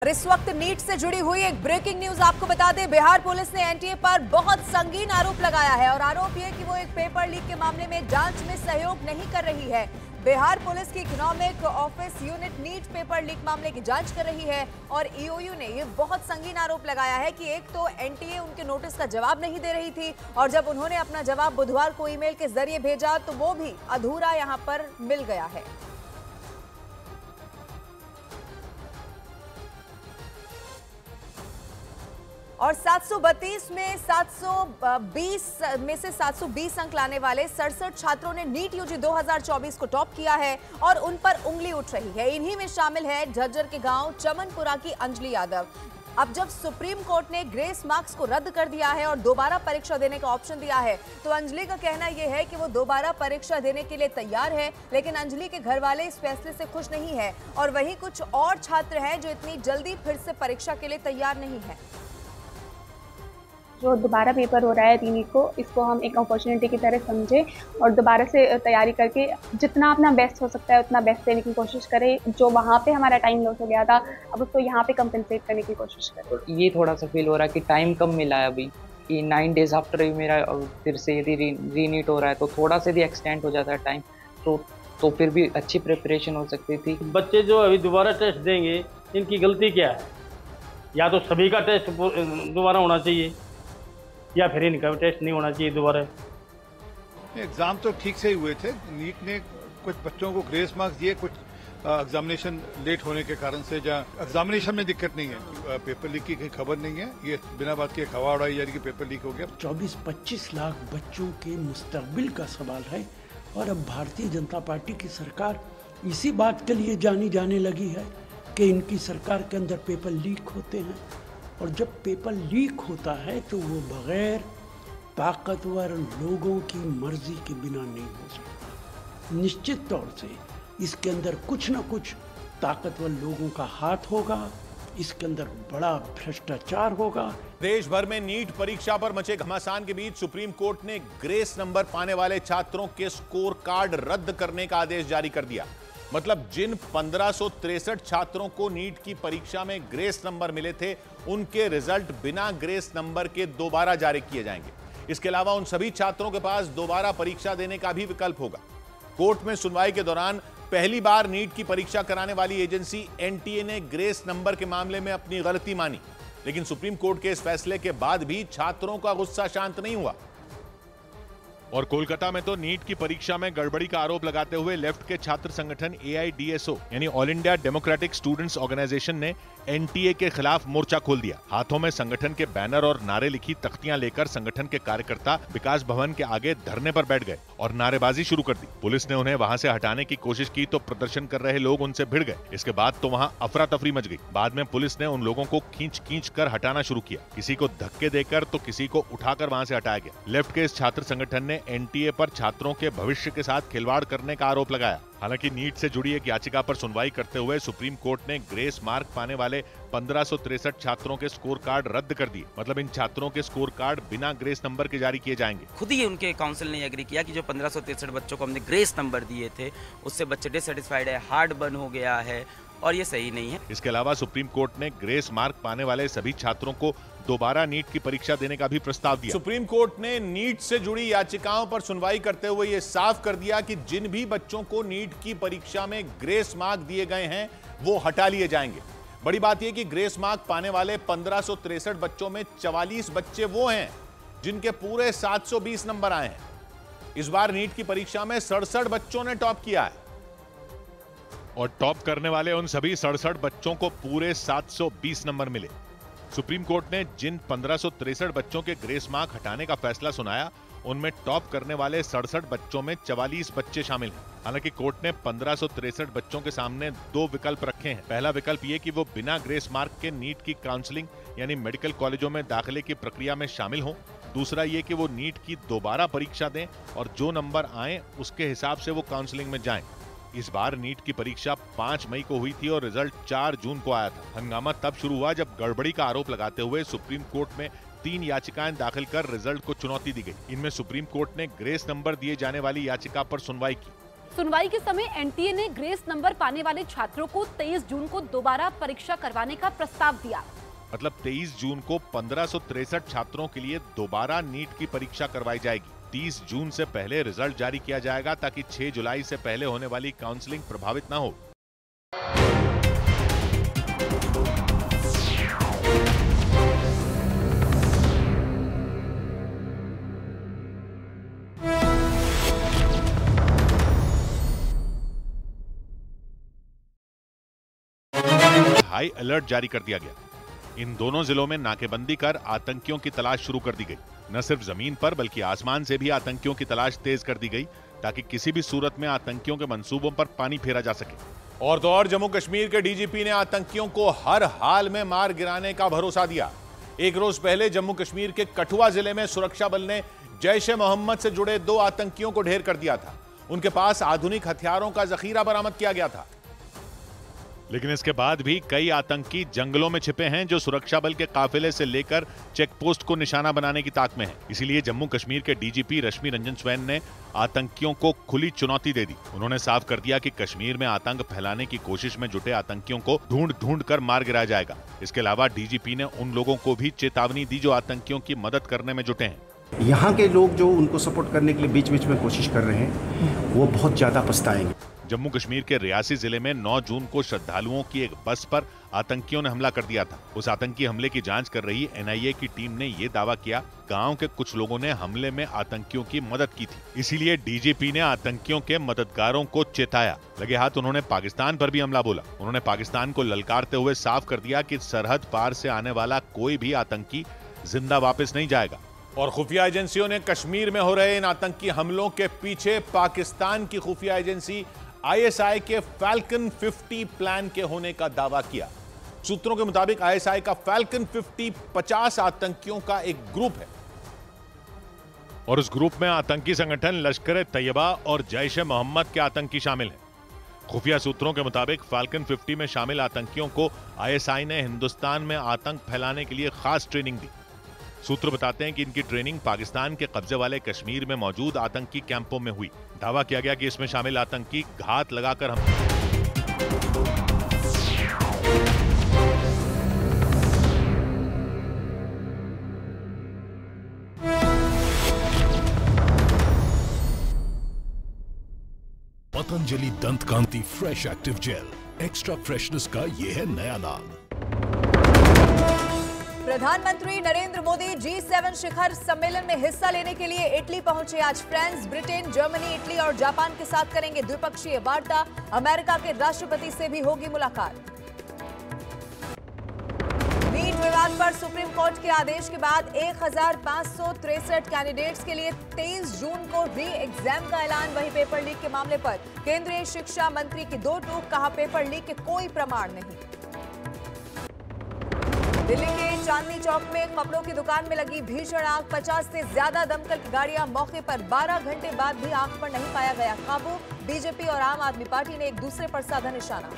और इस वक्त नीट से जुड़ी हुई एक ब्रेकिंग न्यूज आपको बता दें। बिहार पुलिस ने एनटीए पर बहुत संगीन आरोप लगाया है और आरोप यह कि वो एक पेपर लीक के मामले में जांच में सहयोग नहीं कर रही है। बिहार पुलिस की economic office unit NEET paper leak मामले की जांच कर रही है और ईओयू ने ये बहुत संगीन आरोप लगाया है कि एक तो एनटीए उनके नोटिस का जवाब नहीं दे रही थी और जब उन्होंने अपना जवाब बुधवार को ईमेल के जरिए भेजा तो वो भी अधूरा यहां पर मिल गया है। और 732 में 720 में से 720 अंक लाने वाले 67 छात्रों ने नीट यूजी 2024 को टॉप किया है और उन पर उंगली उठ रही है। इन्हीं में शामिल है झज्जर के गांव चमनपुरा की अंजलि यादव। अब जब सुप्रीम कोर्ट ने ग्रेस मार्क्स को रद्द कर दिया है और दोबारा परीक्षा देने का ऑप्शन दिया है तो अंजलि का कहना यह है कि वो दोबारा परीक्षा देने के लिए तैयार है, लेकिन अंजलि के घर वाले इस फैसले से खुश नहीं है और वहीं कुछ और छात्र हैं जो इतनी जल्दी फिर से परीक्षा के लिए तैयार नहीं है। जो दोबारा पेपर हो रहा है रीनीट को, इसको हम एक अपॉर्चुनिटी की तरह समझें और दोबारा से तैयारी करके जितना अपना बेस्ट हो सकता है उतना बेस्ट देने की कोशिश करें। जो वहाँ पे हमारा टाइम लॉस हो गया था अब उसको यहाँ पे कंपनसेट करने की कोशिश करें। तो ये थोड़ा सा फील हो रहा है कि टाइम कम मिला है अभी, कि 9 डेज आफ्टर मेरा फिर से यदि रीनीट हो रहा है तो थोड़ा से भी एक्सटेंड हो जाता है टाइम, तो फिर भी अच्छी प्रिपरेशन हो सकती थी। बच्चे जो अभी दोबारा टेस्ट देंगे इनकी गलती क्या है? या तो सभी का टेस्ट दोबारा होना चाहिए या फिर इनका टेस्ट नहीं होना चाहिए दोबारा। एग्ज़ाम तो ठीक से ही हुए थे। नीट ने कुछ बच्चों को ग्रेस मार्क्स दिए, कुछ एग्जामिनेशन लेट होने के कारण से। जहाँ एग्जामिनेशन में दिक्कत नहीं है, पेपर लीक की कोई खबर नहीं है, ये बिना बात के खबर उड़ाई जा रही कि पेपर लीक हो गया। 24-25 लाख बच्चों के मुस्तकबिल का सवाल है और अब भारतीय जनता पार्टी की सरकार इसी बात के लिए जानी जाने लगी है कि इनकी सरकार के अंदर पेपर लीक होते हैं और जब पेपर लीक होता है तो वो बगैर ताकतवर लोगों की मर्जी के बिना नहीं हो सकता। निश्चित तौर से इसके अंदर कुछ न कुछ ताकतवर लोगों का हाथ होगा, इसके अंदर बड़ा भ्रष्टाचार होगा। देश भर में नीट परीक्षा पर मचे घमासान के बीच सुप्रीम कोर्ट ने ग्रेस नंबर पाने वाले छात्रों के स्कोर कार्ड रद्द करने का आदेश जारी कर दिया। मतलब जिन 1563 छात्रों को नीट की परीक्षा में ग्रेस नंबर मिले थे उनके रिजल्ट बिना ग्रेस नंबर के दोबारा जारी किए जाएंगे। इसके अलावा उन सभी छात्रों के पास दोबारा परीक्षा देने का भी विकल्प होगा। कोर्ट में सुनवाई के दौरान पहली बार नीट की परीक्षा कराने वाली एजेंसी एनटीए ने ग्रेस नंबर के मामले में अपनी गलती मानी, लेकिन सुप्रीम कोर्ट के इस फैसले के बाद भी छात्रों का गुस्सा शांत नहीं हुआ। और कोलकाता में तो नीट की परीक्षा में गड़बड़ी का आरोप लगाते हुए लेफ्ट के छात्र संगठन एआईडीएसओ यानी all India democratic students organisation ने एनटीए के खिलाफ मोर्चा खोल दिया। हाथों में संगठन के बैनर और नारे लिखी तख्तियां लेकर संगठन के कार्यकर्ता विकास भवन के आगे धरने पर बैठ गए और नारेबाजी शुरू कर दी। पुलिस ने उन्हें वहां से हटाने की कोशिश की तो प्रदर्शन कर रहे लोग उनसे भिड़ गए। इसके बाद तो वहां अफरा तफरी मच गई। बाद में पुलिस ने उन लोगों को खींच कर हटाना शुरू किया। किसी को धक्के देकर तो किसी को उठाकर वहां से हटाया गया। लेफ्ट के इस छात्र संगठन ने एनटीए पर छात्रों के भविष्य के साथ खिलवाड़ करने का आरोप लगाया। हालांकि नीट से जुड़ी एक याचिका पर सुनवाई करते हुए सुप्रीम कोर्ट ने ग्रेस मार्क पाने वाले 1563 छात्रों के स्कोर कार्ड रद्द कर दिए। मतलब इन छात्रों के स्कोर कार्ड बिना ग्रेस नंबर के जारी किए जाएंगे। खुद ही उनके काउंसिल ने एग्री किया कि जो 1563 बच्चों को हमने ग्रेस नंबर दिए थे उससे बच्चे डिससेटिस्फाइड है, हार्ड बर्न हो गया है और ये सही नहीं है। इसके अलावा सुप्रीम कोर्ट ने ग्रेस मार्क पाने वाले सभी छात्रों को दोबारा नीट की परीक्षा देने का भी प्रस्ताव दिया। सुप्रीम कोर्ट ने नीट से जुड़ी याचिकाओं पर सुनवाई करते हुए यह साफ कर दिया कि जिन भी बच्चों को नीट की परीक्षा में ग्रेस मार्क दिए गए हैं वो हटा लिए जाएंगे। बड़ी बात यह कि ग्रेस मार्क पाने वाले 1563 बच्चों में 44 बच्चे वो हैं जिनके पूरे 720 नंबर आए हैं। इस बार नीट की परीक्षा में 67 बच्चों ने टॉप किया है और टॉप करने वाले उन सभी 67 बच्चों को पूरे 720 नंबर मिले। सुप्रीम कोर्ट ने जिन 1563 बच्चों के ग्रेस मार्क हटाने का फैसला सुनाया उनमें टॉप करने वाले 67 बच्चों में 44 बच्चे शामिल हैं। हालांकि कोर्ट ने 1563 बच्चों के सामने 2 विकल्प रखे हैं। पहला विकल्प ये कि वो बिना ग्रेस मार्क के नीट की काउंसलिंग यानी मेडिकल कॉलेजों में दाखिले की प्रक्रिया में शामिल हों। दूसरा ये कि वो नीट की दोबारा परीक्षा दें और जो नंबर आए उसके हिसाब से वो काउंसलिंग में जाएं। इस बार नीट की परीक्षा 5 मई को हुई थी और रिजल्ट 4 जून को आया था। हंगामा तब शुरू हुआ जब गड़बड़ी का आरोप लगाते हुए सुप्रीम कोर्ट में 3 याचिकाएं दाखिल कर रिजल्ट को चुनौती दी गई। इनमें सुप्रीम कोर्ट ने ग्रेस नंबर दिए जाने वाली याचिका पर सुनवाई की। सुनवाई के समय एनटीए ने ग्रेस नंबर पाने वाले छात्रों को 23 जून को दोबारा परीक्षा करवाने का प्रस्ताव दिया। मतलब 23 जून को 1563 छात्रों के लिए दोबारा नीट की परीक्षा करवाई जाएगी। 30 जून से पहले रिजल्ट जारी किया जाएगा ताकि 6 जुलाई से पहले होने वाली काउंसलिंग प्रभावित न हो। हाई अलर्ट जारी कर दिया गया। इन दोनों जिलों में नाकेबंदी कर आतंकियों की तलाश शुरू कर दी गई। न सिर्फ जमीन पर बल्कि आसमान से भी आतंकियों की तलाश तेज कर दी गई ताकि किसी भी सूरत में आतंकियों के मंसूबों पर पानी फेरा जा सके। और तो और जम्मू कश्मीर के डीजीपी ने आतंकियों को हर हाल में मार गिराने का भरोसा दिया। एक रोज पहले जम्मू कश्मीर के कठुआ जिले में सुरक्षा बल ने जैश ए मोहम्मद से जुड़े 2 आतंकियों को ढेर कर दिया था। उनके पास आधुनिक हथियारों का जखीरा बरामद किया गया था। लेकिन इसके बाद भी कई आतंकी जंगलों में छिपे हैं जो सुरक्षा बल के काफिले से लेकर चेक पोस्ट को निशाना बनाने की ताक में हैं। इसीलिए जम्मू कश्मीर के डीजीपी रश्मि रंजन स्वैन ने आतंकियों को खुली चुनौती दे दी। उन्होंने साफ कर दिया कि कश्मीर में आतंक फैलाने की कोशिश में जुटे आतंकियों को ढूंढ कर मार गिराया जाएगा। इसके अलावा डीजीपी ने उन लोगों को भी चेतावनी दी जो आतंकियों की मदद करने में जुटे हैं। यहाँ के लोग जो उनको सपोर्ट करने के लिए बीच बीच में कोशिश कर रहे हैं वो बहुत ज्यादा पछताएंगे। जम्मू कश्मीर के रियासी जिले में 9 जून को श्रद्धालुओं की एक बस पर आतंकियों ने हमला कर दिया था। उस आतंकी हमले की जांच कर रही एनआईए की टीम ने यह दावा किया गांव के कुछ लोगों ने हमले में आतंकियों की मदद की थी। इसीलिए डीजीपी ने आतंकियों के मददगारों को चेताया। लगे हाथ उन्होंने पाकिस्तान पर भी हमला बोला। उन्होंने पाकिस्तान को ललकारते हुए साफ कर दिया कि सरहद पार से आने वाला कोई भी आतंकी जिंदा वापस नहीं जाएगा। और खुफिया एजेंसियों ने कश्मीर में हो रहे इन आतंकी हमलों के पीछे पाकिस्तान की खुफिया एजेंसी आईएसआई के फैल्कन 50 प्लान के होने का दावा किया। सूत्रों के मुताबिक आईएसआई का फैल्कन 50 आतंकियों का एक ग्रुप है और उस ग्रुप में आतंकी संगठन लश्कर तैयबा और जैश ए मोहम्मद के आतंकी शामिल हैं। खुफिया सूत्रों के मुताबिक फैल्कन 50 में शामिल आतंकियों को आईएसआई ने हिंदुस्तान में आतंक फैलाने के लिए खास ट्रेनिंग दी। सूत्र बताते हैं कि इनकी ट्रेनिंग पाकिस्तान के कब्जे वाले कश्मीर में मौजूद आतंकी कैंपों में हुई। दावा किया गया कि इसमें शामिल आतंकी घात लगाकर हम Patanjali Dant Kanti fresh active gel, extra freshness का ये है नया नाम। प्रधानमंत्री नरेंद्र मोदी G7 शिखर सम्मेलन में हिस्सा लेने के लिए इटली पहुंचे। आज फ्रांस, ब्रिटेन, जर्मनी, इटली और जापान के साथ करेंगे द्विपक्षीय वार्ता। अमेरिका के राष्ट्रपति से भी होगी मुलाकात। नीट विवाद पर सुप्रीम कोर्ट के आदेश के बाद 1563 कैंडिडेट्स के लिए 23 जून को री एग्जाम का ऐलान। वहीं पेपर लीक के मामले पर केंद्रीय शिक्षा मंत्री की 2 टूक, कहा पेपर लीक के कोई प्रमाण नहीं। दिल्ली के चांदनी चौक में कपड़ों की दुकान में लगी भीषण आग। 50 से ज्यादा दमकल की गाड़ियां मौके पर, 12 घंटे बाद भी आग पर नहीं पाया गया काबू। बीजेपी और आम आदमी पार्टी ने एक दूसरे पर साधा निशाना।